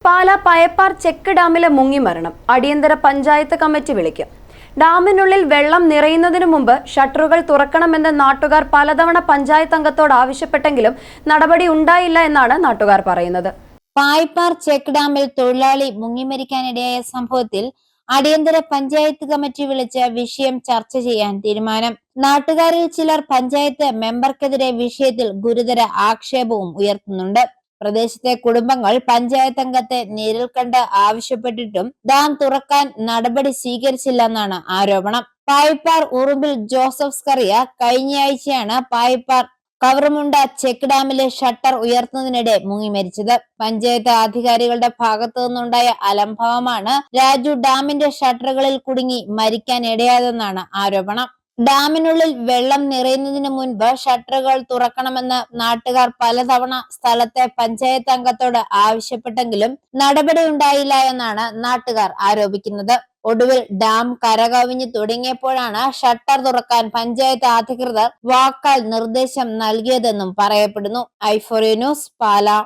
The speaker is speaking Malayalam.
പാലാ പയപ്പാർ ചെക്ക് ഡാമിലെ മുങ്ങിമരണം അടിയന്തര പഞ്ചായത്ത് കമ്മിറ്റി വിളിക്കും. ഡാമിനുള്ളിൽ വെള്ളം നിറയുന്നതിനു മുമ്പ് ഷട്ടറുകൾ തുറക്കണമെന്ന് നാട്ടുകാർ പലതവണ പഞ്ചായത്ത് അംഗത്തോട് ആവശ്യപ്പെട്ടെങ്കിലും നടപടി ഉണ്ടായില്ല എന്നാണ് നാട്ടുകാർ പറയുന്നത്. പായപ്പാർ ചെക്ക് ഡാമിൽ തൊഴിലാളി മുങ്ങിമരിക്കാനിടയായ സംഭവത്തിൽ അടിയന്തര പഞ്ചായത്ത് കമ്മിറ്റി വിളിച്ച് വിഷയം ചർച്ച ചെയ്യാൻ തീരുമാനം. നാട്ടുകാരിൽ ചിലർ പഞ്ചായത്ത് മെമ്പർക്കെതിരെ വിഷയത്തിൽ ഗുരുതര ആക്ഷേപവും ഉയർത്തുന്നുണ്ട്. പ്രദേശത്തെ കുടുംബങ്ങൾ പഞ്ചായത്ത് അംഗത്തെ നേരിൽ കണ്ട് ആവശ്യപ്പെട്ടിട്ടും ഡാം തുറക്കാൻ നടപടി സ്വീകരിച്ചില്ലെന്നാണ് ആരോപണം. പായപ്പാർ ഉറുമ്പിൽ ജോസഫ് സ്കറിയ കഴിഞ്ഞയാഴ്ചയാണ് പായപ്പാർ കവറുമുണ്ട ചെക്ക് ഡാമിലെ ഷട്ടർ ഉയർത്തുന്നതിനിടെ മുങ്ങി മരിച്ചത്. പഞ്ചായത്ത് അധികാരികളുടെ ഭാഗത്തു നിന്നുണ്ടായ അലംഭാവമാണ് രാജു ഡാമിന്റെ ഷട്ടറുകളിൽ കുടുങ്ങി മരിക്കാൻ ഇടയായതെന്നാണ് ആരോപണം. ഡാമിനുള്ളിൽ വെള്ളം നിറയുന്നതിന് മുൻപ് ഷട്ടറുകൾ തുറക്കണമെന്ന് നാട്ടുകാർ പലതവണ സ്ഥലത്തെ പഞ്ചായത്ത് അംഗത്തോട് ആവശ്യപ്പെട്ടെങ്കിലും നടപടി ഉണ്ടായില്ല എന്നാണ് നാട്ടുകാർ ആരോപിക്കുന്നത്. ഒടുവിൽ ഡാം കരകവിഞ്ഞു തുടങ്ങിയപ്പോഴാണ് ഷട്ടർ തുറക്കാൻ പഞ്ചായത്ത് അധികൃതർ വാക്കാൽ നിർദ്ദേശം നൽകിയതെന്നും പറയപ്പെടുന്നു. ഐഫോറിയ ന്യൂസ്, പാലാ.